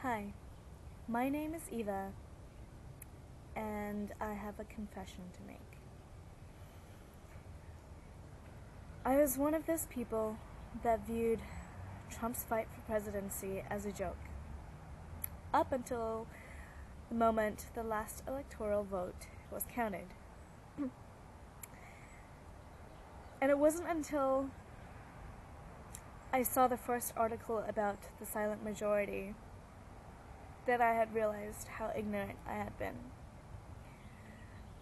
Hi, my name is Eva, and I have a confession to make. I was one of those people that viewed Trump's fight for presidency as a joke, up until the moment the last electoral vote was counted. And it wasn't until I saw the first article about the silent majority that I had realized how ignorant I had been.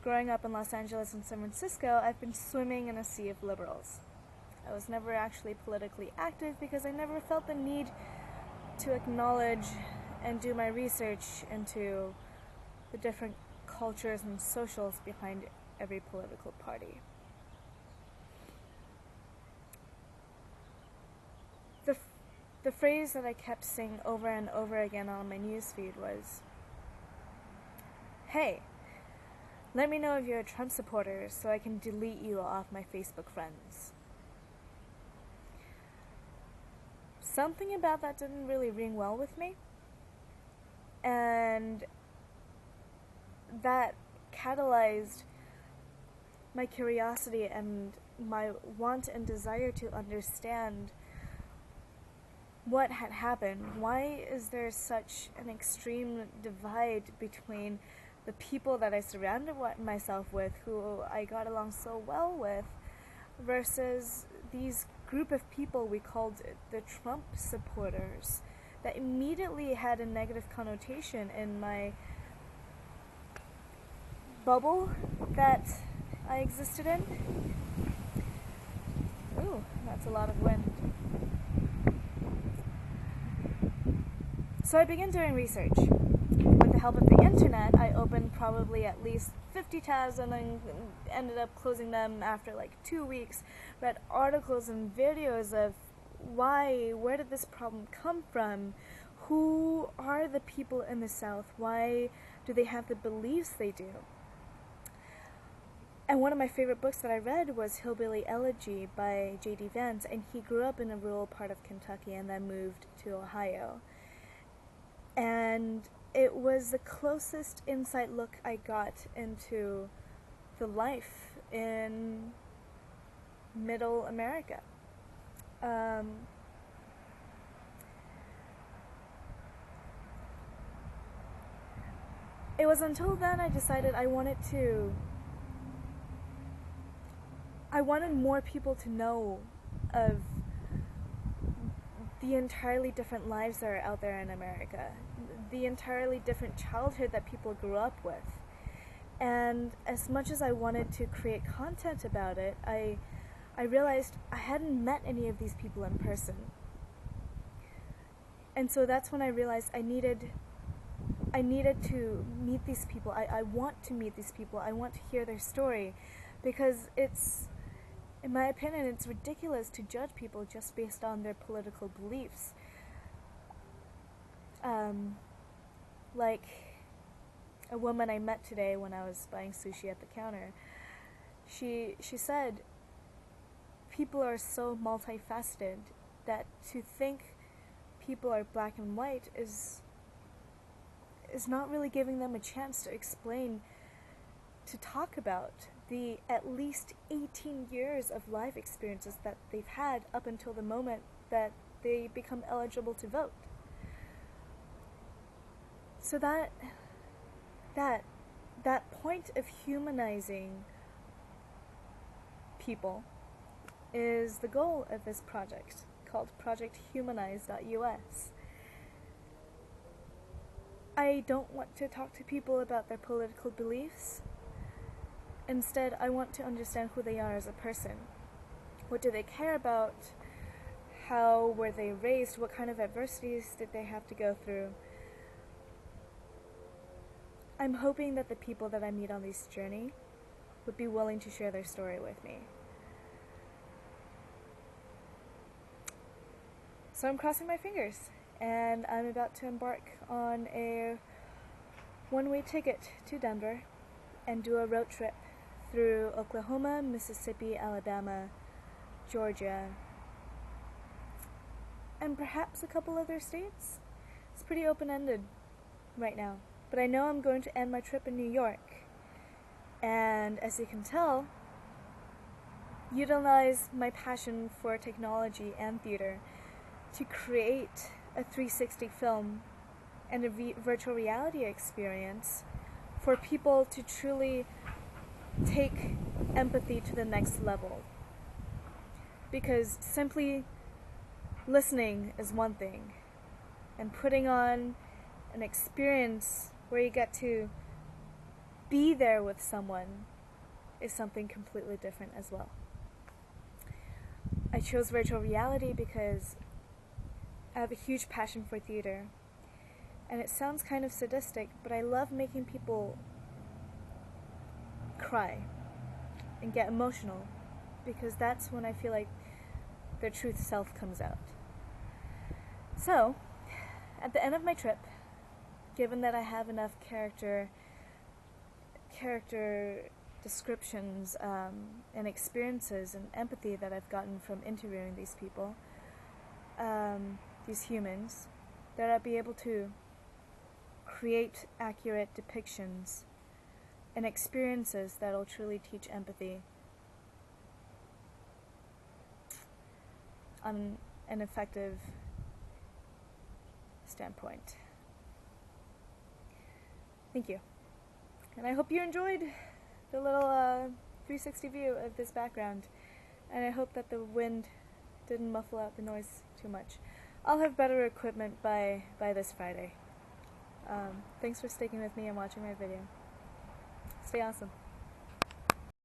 Growing up in Los Angeles and San Francisco, I've been swimming in a sea of liberals. I was never actually politically active because I never felt the need to acknowledge and do my research into the different cultures and socials behind every political party. The phrase that I kept saying over and over again on my newsfeed was, "Hey, let me know if you're a Trump supporter so I can delete you off my Facebook friends." Something about that didn't really ring well with me, and that catalyzed my curiosity and my want and desire to understand what had happened. Why is there such an extreme divide between the people that I surrounded myself with, who I got along so well with, versus these group of people we called the Trump supporters, that immediately had a negative connotation in my bubble that I existed in. Ooh, that's a lot of wind. So I began doing research. With the help of the internet, I opened probably at least 50 tabs and then ended up closing them after like 2 weeks. Read articles and videos of where did this problem come from? Who are the people in the South? Why do they have the beliefs they do? And one of my favorite books that I read was Hillbilly Elegy by J.D. Vance, and he grew up in a rural part of Kentucky and then moved to Ohio. And it was the closest insight look I got into the life in middle America. It was until then I decided I wanted more people to know of the entirely different lives that are out there in America, the entirely different childhood that people grew up with. And as much as I wanted to create content about it, I realized I hadn't met any of these people in person. And so that's when I realized I needed to meet these people. I want to meet these people. I want to hear their story, because in my opinion, it's ridiculous to judge people just based on their political beliefs. Like a woman I met today when I was buying sushi at the counter, she said, people are so multifaceted that to think people are black and white is not really giving them a chance to explain, to talk about the at least 18 years of life experiences that they've had up until the moment that they become eligible to vote. So that point of humanizing people is the goal of this project, called Project Humanize US. I don't want to talk to people about their political beliefs. Instead, I want to understand who they are as a person. What do they care about? How were they raised? What kind of adversities did they have to go through? I'm hoping that the people that I meet on this journey would be willing to share their story with me. So I'm crossing my fingers, and I'm about to embark on a one-way ticket to Denver and do a road trip through Oklahoma, Mississippi, Alabama, Georgia, and perhaps a couple other states. It's pretty open-ended right now. But I know I'm going to end my trip in New York. And as you can tell, utilize my passion for technology and theater to create a 360 film and a virtual reality experience for people to truly take empathy to the next level. Because simply listening is one thing, and putting on an experience where you get to be there with someone is something completely different as well. I chose virtual reality because I have a huge passion for theater, and it sounds kind of sadistic, but I love making people cry and get emotional, because that's when I feel like their truth self comes out. So, at the end of my trip, given that I have enough character descriptions and experiences and empathy that I've gotten from interviewing these people, these humans, that I'll be able to create accurate depictions and experiences that will truly teach empathy on an effective standpoint. Thank you. And I hope you enjoyed the little 360 view of this background. And I hope that the wind didn't muffle out the noise too much. I'll have better equipment by this Friday. Thanks for sticking with me and watching my video. Stay awesome.